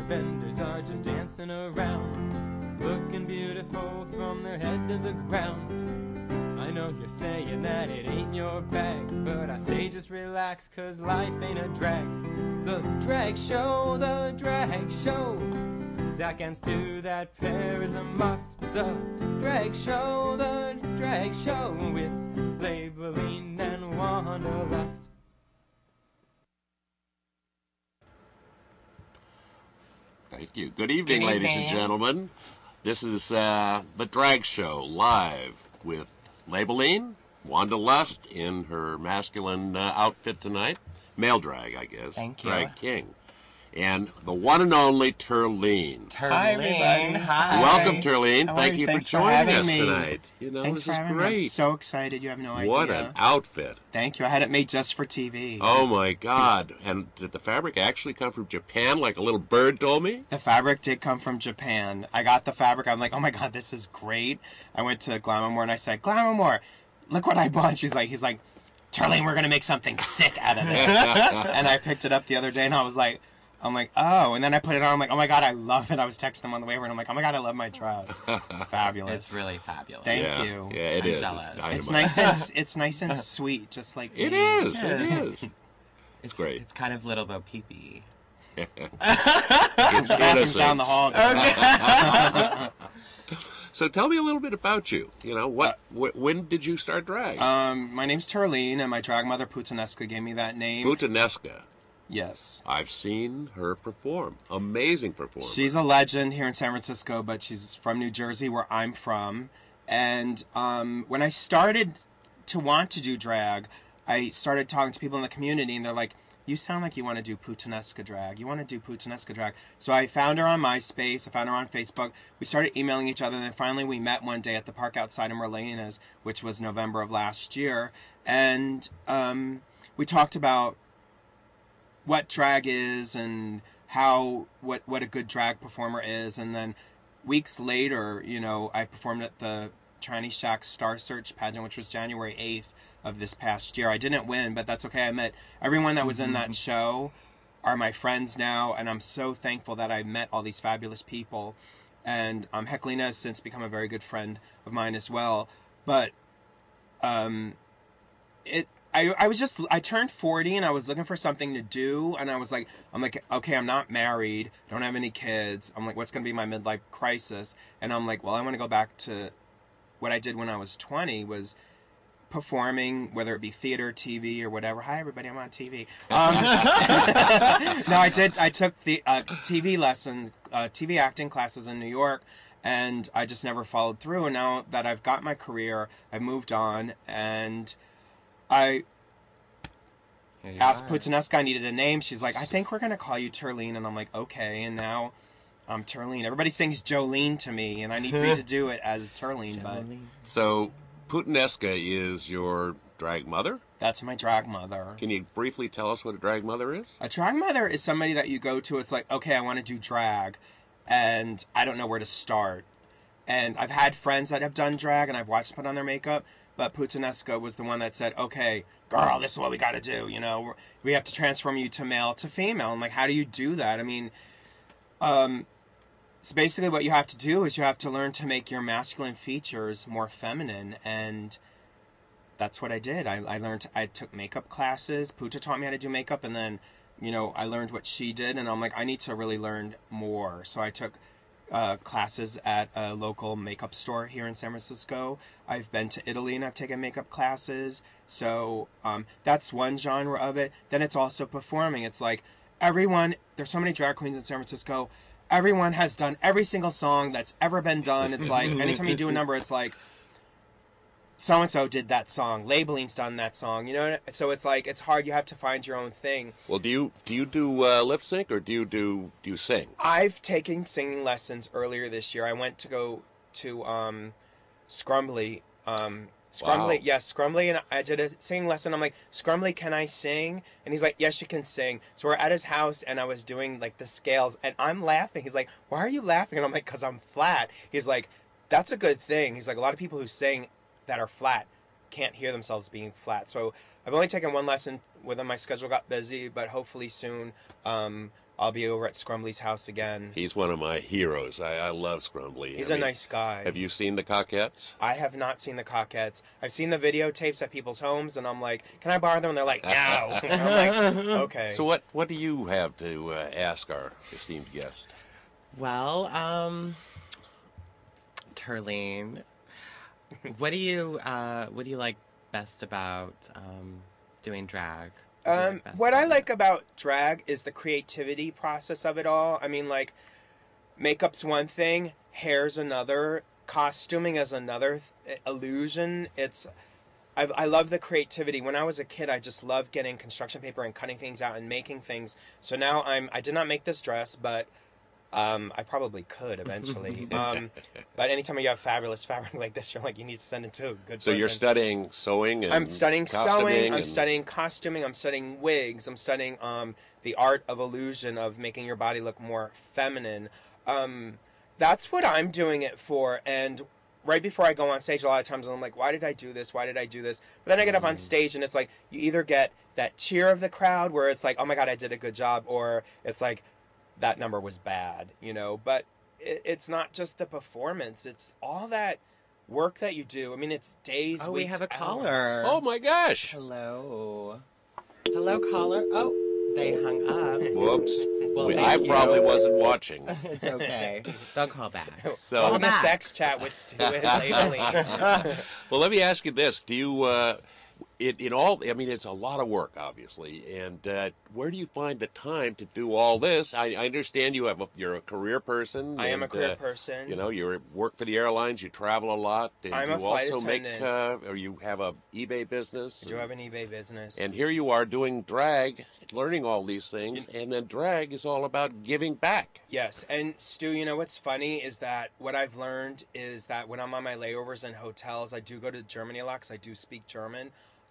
benders are just dancing around, looking beautiful from their head to the ground. I know you're saying that it ain't your bag, but I say just relax, cause life ain't a drag. The drag show, the drag show. Zach and Stu, that pair is a must. The drag show, with Labeling and Wanderlust. Thank you. Good evening, ladies and gentlemen. This is the Drag Show live with Labeling, Wanderlust in her masculine outfit tonight. Male drag, I guess. Thank you. Drag king. And the one and only Turleen. Hi, everybody. Hi. Welcome, Turleen. Thank you for joining us me. tonight. You know, Thanks this for is having great. me. I'm so excited. You have no idea. What an outfit. Thank you. I had it made just for TV. Oh, my God. And did the fabric actually come from Japan, like a little bird told me? The fabric did come from Japan. I got the fabric. I'm like, oh, my God, this is great. I went to Glamour and I said, Glamour, look what I bought. He's like, Turleen, we're going to make something sick out of this. And I picked it up the other day and I'm like, oh, and then I put it on. I'm like, oh my God, I love it. I was texting him on the way over, and I'm like, oh my God, I love my dress. It's fabulous. It's really fabulous. Thank you. Yeah, it is. It's nice and sweet, just like it me. is. It is. It's great. It's kind of Little Bo Peepee. It's innocent. Down the hall. Okay. So tell me a little bit about you. You know, when did you start drag? My name's Turleen, and my drag mother, Putanesca, gave me that name. Putanesca. Yes. I've seen her perform. Amazing performer. She's a legend here in San Francisco, but she's from New Jersey, where I'm from. And when I started to want to do drag, I started talking to people in the community, and they're like, you sound like you want to do Putanesca drag. You want to do Putanesca drag. So I found her on MySpace. I found her on Facebook. We started emailing each other, and then finally we met one day at the park outside of Merlena's, which was November of last year. And we talked about what drag is and what a good drag performer is. And then weeks later, you know, I performed at the Tranny Shack Star Search pageant, which was January 8th of this past year. I didn't win, but that's okay. I met everyone that was in that show are my friends now, and I'm so thankful that I met all these fabulous people. And Heclina has since become a very good friend of mine as well. But I turned 40 and I was looking for something to do, and I'm like, okay, I'm not married, don't have any kids. I'm like, what's going to be my midlife crisis? And I'm like, well, I want to go back to what I did when I was 20, was performing, whether it be theater, TV, or whatever. Hi, everybody, I'm on TV. No, I took the TV acting classes in New York, and I just never followed through. And now that I've got my career, I've moved on, and I asked Putanesca, I needed a name. She's like, I think we're going to call you Turleen. And I'm like, okay. And now I'm Turleen. Everybody sings Jolene to me, and I need me to do it as Turleen. But so Putanesca is your drag mother? That's my drag mother. Can you briefly tell us what a drag mother is? A drag mother is somebody that you go to. It's like, okay, I want to do drag, and I don't know where to start. And I've had friends that have done drag, and I've watched them put on their makeup. But Putanesca was the one that said, okay, girl, this is what we got to do. You know, we have to transform you to male to female. I'm like, how do you do that? I mean, so basically what you have to do is you have to learn to make your masculine features more feminine. And that's what I did. I took makeup classes. Puta taught me how to do makeup. And then, you know, I learned what she did. And I'm like, I need to really learn more. So I took classes at a local makeup store here in San Francisco. I've been to Italy and I've taken makeup classes. So that's one genre of it. Then it's also performing. It's like there's so many drag queens in San Francisco. Everyone has done every single song that's ever been done. It's like anytime you do a number, it's like so-and-so did that song. Labeling's done that song. You know, so it's like, it's hard. You have to find your own thing. Well, do you do lip sync, or do you sing? I've taken singing lessons earlier this year. I went to go to Scrumbly. Wow. Yes, Scrumbly, and I did a singing lesson. I'm like, Scrumbly, can I sing? And he's like, yes, you can sing. So we're at his house, and I was doing like the scales, and I'm laughing. He's like, why are you laughing? And I'm like, because I'm flat. He's like, that's a good thing. He's like, a lot of people who sing that are flat can't hear themselves being flat. So I've only taken one lesson my schedule got busy, but hopefully soon I'll be over at Scrumbly's house again. He's one of my heroes. I love Scrumbly. He's a nice guy. Have you seen the Coquettes? I have not seen the Coquettes. I've seen the videotapes at people's homes, and I'm like, can I borrow them? And they're like, no. And I'm like, okay. So what do you have to ask our esteemed guest? Well, Turleen, what do you like best about doing drag? What I like about drag is the creativity process of it all. I mean, like, makeup's one thing, hair's another, costuming is another illusion. I love the creativity. When I was a kid, I just loved getting construction paper and cutting things out and making things. So now I did not make this dress, but I probably could eventually. But anytime you have fabulous fabric like this, you're like, you need to send it to a good person. So you're studying sewing and I'm studying costuming sewing, I'm studying costuming, I'm studying wigs, I'm studying the art of illusion, of making your body look more feminine. That's what I'm doing it for. And right before I go on stage, a lot of times I'm like, why did I do this? Why did I do this? But then I get up on stage and it's like, you either get that cheer of the crowd where it's like, oh my God, I did a good job. Or it's like, that number was bad, you know, but it's not just the performance. It's all that work that you do. I mean, it's days, Oh, weeks, we have a hours. caller. Oh my gosh! Hello. Hello, caller. Oh, they hung up. Whoops! Well, I thank you. probably wasn't watching. It's okay. They'll call back. So, Welcome to back. Sex Chat with Stu and Labeling. well, let me ask you this: do you? In all, I mean, it's a lot of work, obviously, and where do you find the time to do all this? I understand you're a career person. I am a career person. You know, you work for the airlines, you travel a lot, and I'm you a flight also attendant. or you have a eBay business. I do have an eBay business. And here you are doing drag, learning all these things, and then drag is all about giving back. Yes, and Stu, you know what's funny is that what I've learned is that when I'm on my layovers in hotels, I do go to Germany a lot because I do speak German.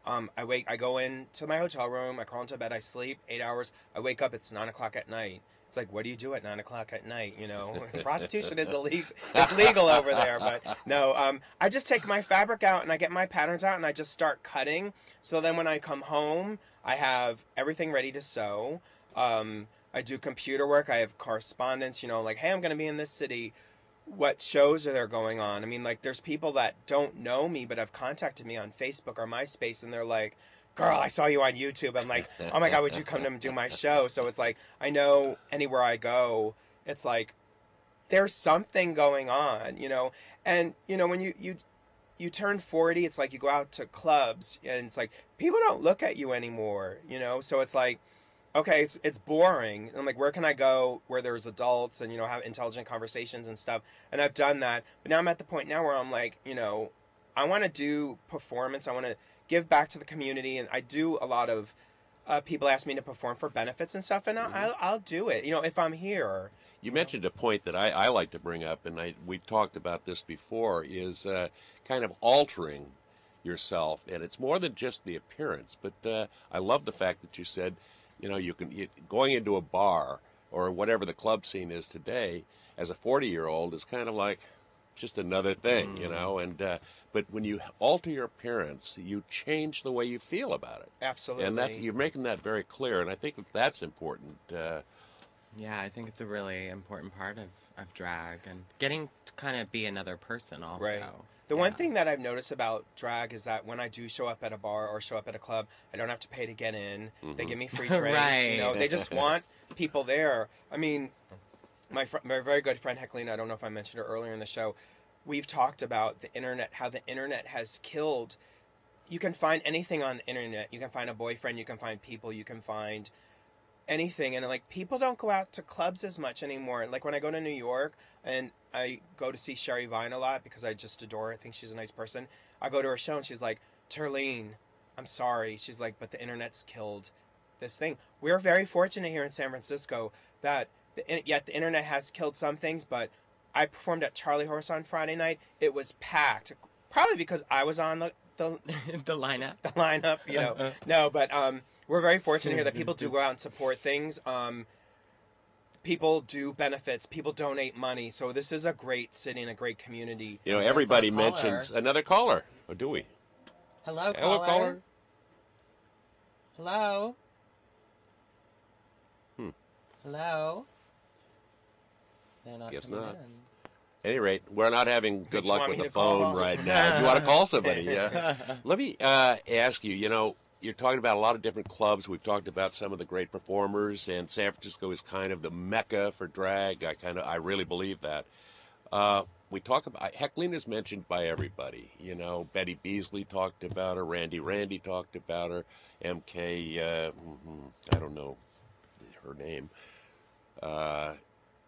I go into my hotel room, I crawl into bed, I sleep 8 hours, I wake up, it's 9 o'clock at night. It's like, what do you do at 9 o'clock at night? You know, prostitution is illegal. It's legal over there, but no. I just take my fabric out and I get my patterns out and I just start cutting. So then when I come home, I have everything ready to sew. I do computer work. I have correspondence. You know, like, hey, I'm going to be in this city. What shows are there going on? I mean, like, there's people that don't know me but have contacted me on Facebook or MySpace, and they're like, girl, I saw you on YouTube. I'm like, oh my God, would you come to do my show? So it's like, I know anywhere I go, it's like, there's something going on, you know? And, you know, when you turn 40, it's like you go out to clubs, and it's like, people don't look at you anymore, you know? So it's like, okay, it's boring. I'm like, where can I go where there's adults and, you know, have intelligent conversations and stuff? And I've done that. But now I'm at the point now where I'm like, you know, I want to do performance. I want to give back to the community. And I do a lot of, people ask me to perform for benefits and stuff. And I'll do it, you know, if I'm here. You mentioned a point that I like to bring up, and we've talked about this before, is kind of altering yourself. And it's more than just the appearance. But I love the fact that you said, you know, going into a bar or whatever the club scene is today as a 40-year-old is kind of like just another thing, you know. And but when you alter your appearance, you change the way you feel about it. Absolutely. And you're making that very clear, and I think that's important. Yeah, I think it's a really important part of drag and getting to kind of be another person also. Right. The one thing that I've noticed about drag is that when I do show up at a bar or show up at a club, I don't have to pay to get in. They give me free drinks. Right. You know, they just want people there. I mean, my very good friend Hecklina, I don't know if I mentioned her earlier in the show, we've talked about the internet, how the internet has killed. You can find anything on the internet. You can find a boyfriend, you can find people, you can find anything. And like, people don't go out to clubs as much anymore. Like when I go to New York and I go to see Sherry Vine a lot because I just adore her. I think she's a nice person. I go to her show and she's like, Turleen, I'm sorry. She's like, but the internet's killed this thing. We're very fortunate here in San Francisco that the internet has killed some things, but I performed at Charlie Horse on Friday night. It was packed, probably because I was on the the lineup. The lineup, you know. No, but we're very fortunate here that people do go out and support things. People do benefits. People donate money. So this is a great city and a great community. You know, everybody mentions another caller. Or do we? Hello, Hello, caller. Hello? Hello? They're not Guess coming not. in. At any rate, we're not having good you luck want with me the to call? phone right now. You want to call somebody? Yeah. Let me ask you. You're talking about a lot of different clubs. We've talked about some of the great performers, and San Francisco is kind of the mecca for drag. I really believe that. We talk about Heckling is mentioned by everybody. Betty Beasley talked about her. Randy talked about her. MK, I don't know her name.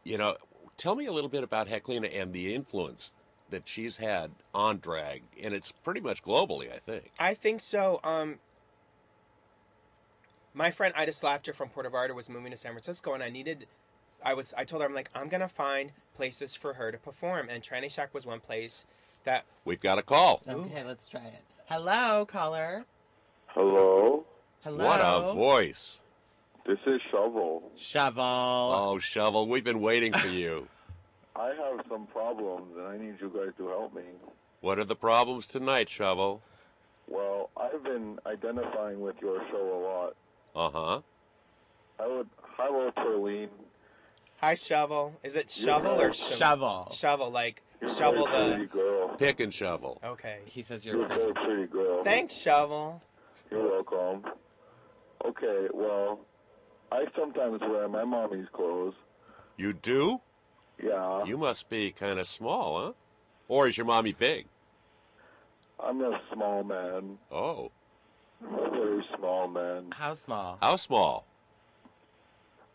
You know, Tell me a little bit about Heckling and the influence that she's had on drag, and it's pretty much globally, I think. I think so. My friend Ida Slapter from Puerto Vallarta was moving to San Francisco, and I told her, I'm gonna find places for her to perform, and Tranny Shack was one place that. We've got a call. Okay, let's try it. Hello, caller. Hello? Hello. What a voice. This is Shovel. Shovel. Oh, Shovel, we've been waiting for you. I have some problems, and I need you guys to help me. What are the problems tonight, Shovel? Well, I've been identifying with your show a lot. Uh-huh. Hello, Turleen. Hi, Shovel. Is it Shovel or Shovel. Shovel, like You're shovel a very the. pretty girl. Pick and shovel. Okay. He says You're you're a very pretty. pretty girl. Thanks, Shovel. You're welcome. Okay, well, I sometimes wear my mommy's clothes. You do? Yeah. You must be kind of small, huh? Or is your mommy big? I'm a small man. Oh. I'm a very small man. How small? How small?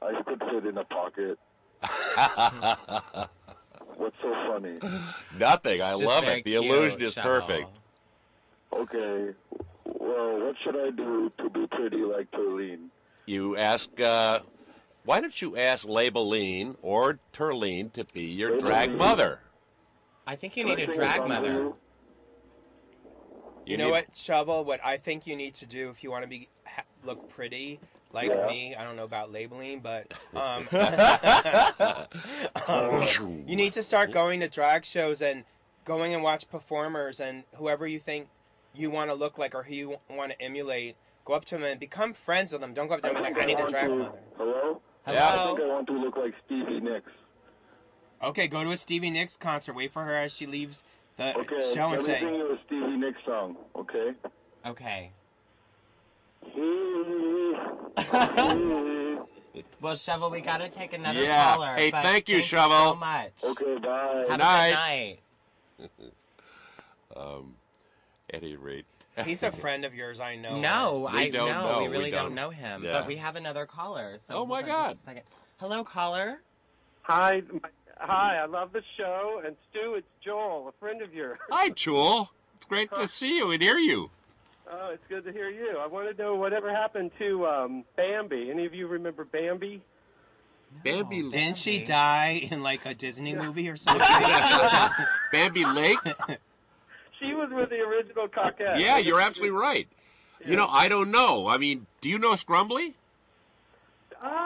I could fit in a pocket. What's so funny? Nothing. I It's just love very it. The cute, illusion is Shovel. perfect. Okay, well, what should I do to be pretty like Turleen? You ask, why don't you ask Labeline or Turleen to be your drag Labeline? mother? I think you Can I need a sing drag song for mother. you? You know what, Shovel? What I think you need to do if you want to look pretty like Yeah. me, I don't know about labeling, but you need to start going to drag shows and going and watch performers, and whoever you think you want to look like or who you want to emulate, go up to them and become friends with them. Don't go up to them and be like, I need a drag mother. Hello? Yeah. I think I want to look like Stevie Nicks. Okay, go to a Stevie Nicks concert. Wait for her as she leaves the Okay, show and let me say, sing you a Stevie Nicks song, okay? Okay. Okay, Well, Shovel, we gotta take another Yeah. caller. Hey, but thank you, so Shovel. much. bye. Have night. a good night. At any rate. he's a friend of yours, I know. No, We don't know. We We really don't. don't know him. Yeah. But we have another caller. So Oh, my hold on just God. a second. Hello, caller. Hi, I love the show, and Stu, it's Joel, a friend of yours. Hi, Jewel. It's great to see you and hear you. Oh, it's good to hear you. I want to know whatever happened to Bambi. Any of you remember Bambi? Bambi, Didn't she die in like a Disney movie or something? Bambi Lake? She was with the original Coquette. Yeah, you're absolutely right. I don't know. I mean, do you know Scrumbly?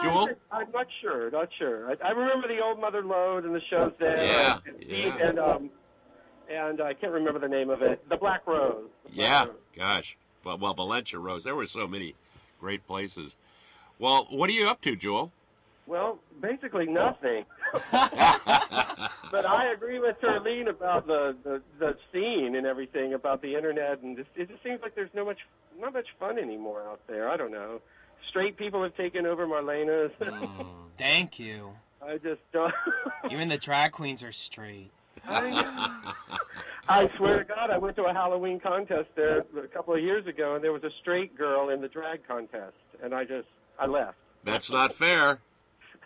Joel? I'm not sure. I remember the old Mother Lode and the shows there. Yeah, And I can't remember the name of it. The Black Rose. Yeah, gosh. Well, Valencia Rose. There were so many great places. Well, what are you up to, Joel? Well, basically nothing. But I agree with Turleen about the scene and everything, about the internet, and it just seems like there's not much fun anymore out there. I don't know. Straight people have taken over Marlena's. Thank you. I just don't. Even the drag queens are straight. I swear to God, I went to a Halloween contest there a couple of years ago, and there was a straight girl in the drag contest, and I left. That's not fair.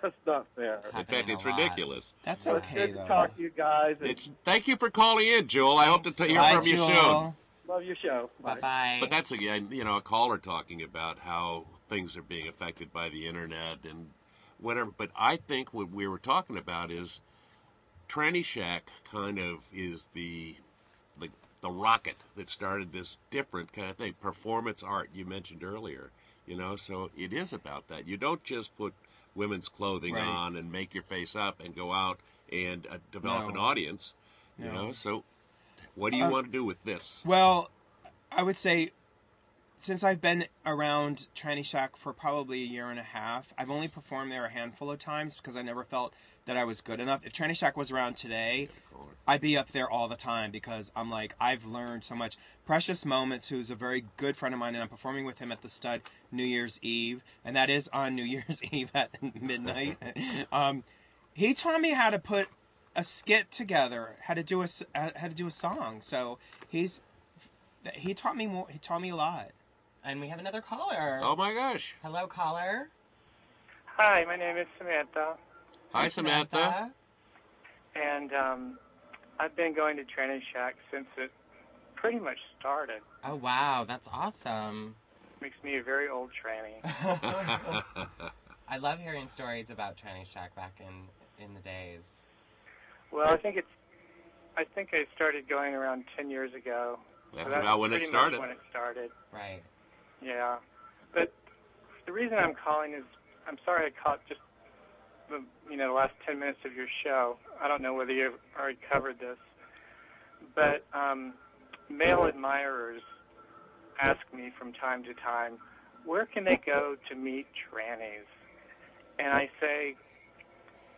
That's not fair. In fact, it's a lot. ridiculous. That's Well, it's okay, good to though. talk to you guys. And Thank you for calling in, Joel. I hope to hear Bye, from you soon. Jewel. love your show. Bye. Bye-bye. But that's, again, a caller talking about how things are being affected by the internet and whatever. But I think what we were talking about is Tranny Shack kind of is the rocket that started this different kind of thing. Performance art, you mentioned earlier. So it is about that. You don't just put women's clothing Right. on and make your face up and go out and develop an No. audience. So what do you want to do with this? Well, I would say since I've been around Tranny Shack for probably a year and a half, I've only performed there a handful of times because I never felt that I was good enough. If Tranny Shack was around today, I'd be up there all the time because I'm like, I've learned so much. Precious Moments, who's a very good friend of mine, and I'm performing with him at the Stud New Year's Eve, and that is on New Year's Eve at midnight. He taught me how to put a skit together, how to do a song. So he taught me more. He taught me a lot. And we have another caller. Oh my gosh. Hello, caller. Hi, my name is Samantha. Hi, Samantha. And I've been going to Tranny Shack since it pretty much started. Oh, wow. That's awesome. Makes me a very old tranny. I love hearing stories about Tranny Shack back in the days. Well, I think I started going around 10 years ago. That's so about when it started. When it started. Right. Yeah. But the reason I'm calling is I'm sorry I caught just the last 10 minutes of your show. I don't know whether you've already covered this. But male admirers ask me from time to time, where can they go to meet trannies? And I say,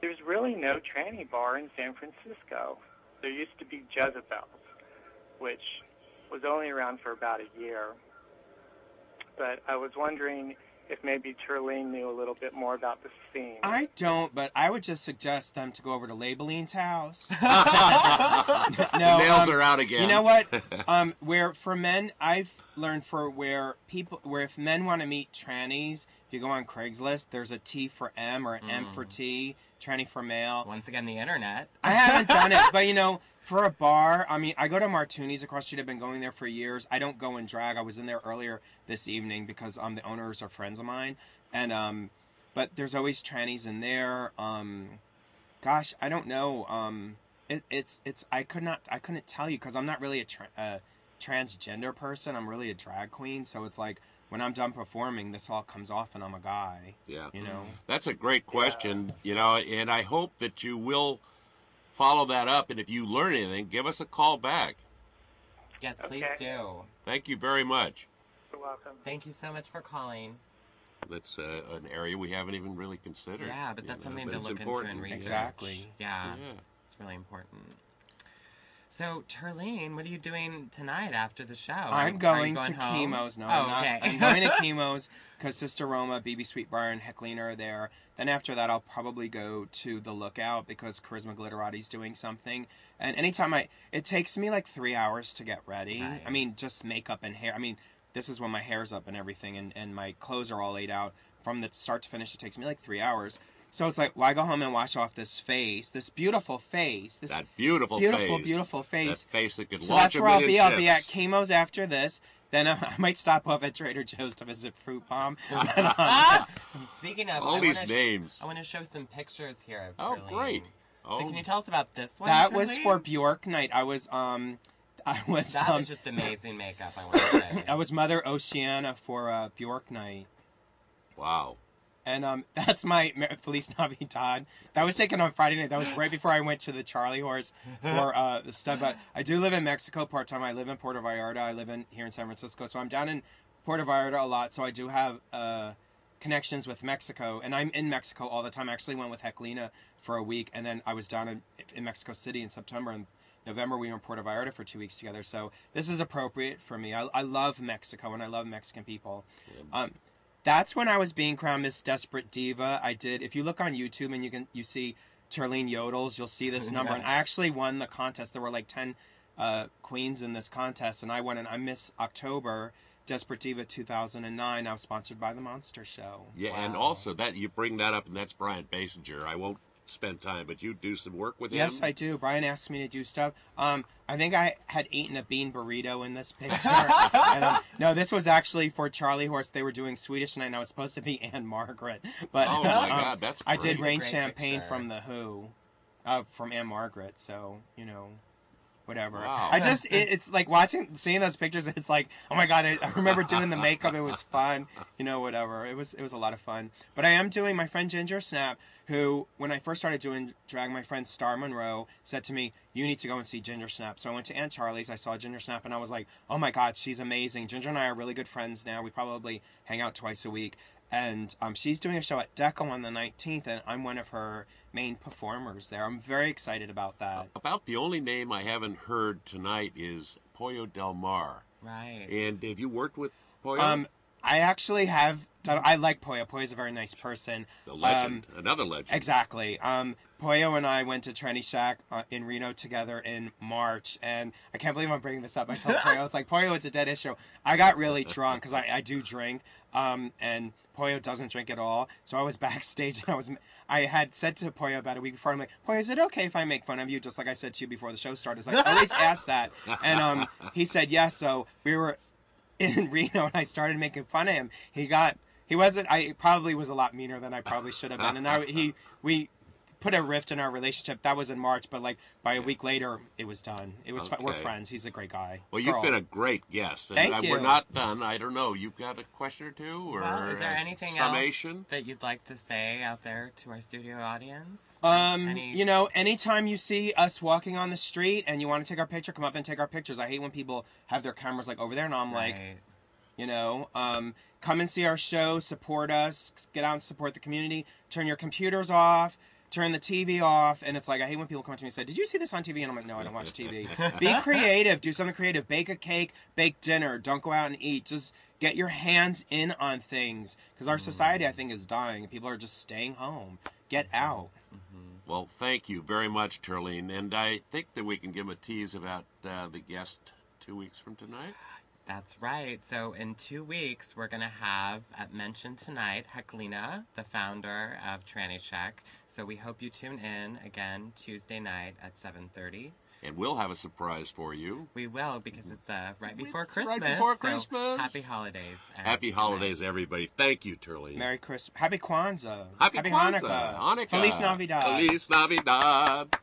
there's really no tranny bar in San Francisco. There used to be Jezebel's, which was only around for about a year. But I was wondering if maybe Turleen knew a little bit more about the scene. I don't, but I would just suggest them to go over to Labeline's house. No, nails are out again. You know what? Where for men, I've learned where if men want to meet trannies, if you go on Craigslist, there's a T for M or an M for T, tranny for male. Once again, the internet. I haven't done it, but for a bar, I mean, I go to Martuni's across the street. I've been going there for years. I don't go in drag. I was in there earlier this evening because the owners are friends of mine, and but there's always trannies in there. Gosh, I don't know. It's I couldn't tell you because I'm not really a transgender person. I'm really a drag queen, so it's like when I'm done performing, this all comes off and I'm a guy. Yeah. That's a great question, and I hope that you will follow that up, and if you learn anything, give us a call back. Yes, please do. Thank you very much. You're welcome. Thank you so much for calling. That's an area we haven't even really considered. Yeah, but that's something to look into and research. Exactly. Yeah, it's really important. So, Turleen, what are you doing tonight after the show? I'm going to Chemo's. No, I'm not. Okay. I'm going to Chemo's because Sister Roma, BB Sweet Bar, and Heclina are there. Then after that, I'll probably go to The Lookout because Charisma Glitterati's doing something. And anytime it takes me like 3 hours to get ready. Right. I mean, just makeup and hair. I mean, this is when my hair's up and everything, and my clothes are all laid out. From the start to finish, it takes me like 3 hours. So it's like, well, I go home and wash off this face, this beautiful face. That beautiful face. That face that could so launch that's where I'll be. chips. I'll be at Chemo's after this. Then I might stop off at Trader Joe's to visit Fruit Bomb. Speaking of... all these names. I want to show some pictures here of Oh, Turleen. great. So can you tell us about this one, That Turleen? was for Bjork night. That was just amazing makeup, I want to say. I was Mother Oceana for Bjork night. Wow. And that's my Feliz Navidad. That was taken on Friday night. That was right before I went to the Charlie Horse for the stud. But I do live in Mexico part-time. I live in Puerto Vallarta. I live here in San Francisco. So I'm down in Puerto Vallarta a lot. So I do have connections with Mexico. And I'm in Mexico all the time. I actually went with Heclina for a week. And then I was down in Mexico City in September. And November we were in Puerto Vallarta for 2 weeks together. So this is appropriate for me. I love Mexico and I love Mexican people. That's when I was being crowned Miss Desperate Diva. I did. If you look on YouTube and you see Turleen yodels, you'll see this number. And I actually won the contest. There were like 10 queens in this contest, and I won. And I'm Miss October Desperate Diva 2009. I was sponsored by the Monster Show. Yeah, Wow. and also that you bring that up, and that's Brian Basinger. I won't spend time, but you do some work with him. Yes, I do. Brian asked me to do stuff. I think I had eaten a bean burrito in this picture. And, no, this was actually for Charlie Horse. They were doing Swedish Night, and I was supposed to be Anne Margaret. But oh my God, that's great. I did Rain Great Champagne picture. from The Who, from Anne Margaret. So whatever. Wow. It's like seeing those pictures. It's like, oh my God, I remember doing the makeup. It was fun, whatever. It was a lot of fun. But I am doing my friend Ginger Snap, who, when I first started doing drag, my friend Star Monroe said to me, you need to go and see Ginger Snap. So I went to Aunt Charlie's, I saw Ginger Snap, and I was like, oh my God, she's amazing. Ginger and I are really good friends now. We probably hang out twice a week. And she's doing a show at Deco on the 19th, and I'm one of her main performers there. I'm very excited about that. About the only name I haven't heard tonight is Pollo Del Mar. Right. And have you worked with Pollo? I actually have done. I like Pollo. Pollo's a very nice person. The legend. Another legend. Exactly. Pollo and I went to Tranny Shack in Reno together in March, and I can't believe I'm bringing this up. I told Pollo, it's like, Pollo, it's a dead issue. I got really drunk, because I do drink, and Pollo doesn't drink at all. So I was backstage, and I had said to Pollo about a week before, I'm like, Pollo, is it okay if I make fun of you? Just like I said to you before the show started. It's like, at least ask that. And he said yes, so we were in Reno, and I started making fun of him. I probably was a lot meaner than I probably should have been. And we put a rift in our relationship. That was in March, but like by a week later, it was done. It was Okay. We're friends. He's a great guy. Well, you've been a great guest. And Thank you. We're not done. I don't know. You've got a question or two, or Well, is there anything summation? else that you'd like to say out there to our studio audience? Anytime you see us walking on the street and you want to take our picture, come up and take our pictures. I hate when people have their cameras like over there, and I'm like, come and see our show, support us, get out and support the community, turn your computers off, turn the TV off, and it's like, I hate when people come up to me and say, did you see this on TV? And I'm like, no, I don't watch TV. Be creative. Do something creative. Bake a cake, bake dinner. Don't go out and eat. Just get your hands in on things, because our society, I think, is dying. People are just staying home. Get out. Well, thank you very much, Turleen. And I think that we can give a tease about the guest 2 weeks from tonight. That's right. So in 2 weeks, we're going to have, at Mention Tonight, Heklina, the founder of Tranny Shack. So we hope you tune in again Tuesday night at 7:30. And we'll have a surprise for you. We will, because it's right before It's Christmas. right before so Christmas. Happy holidays. Happy holidays, everybody. Thank you, Turleen. Merry Christmas. Happy Kwanzaa. Happy Kwanzaa. Hanukkah. Feliz Navidad. Feliz Navidad.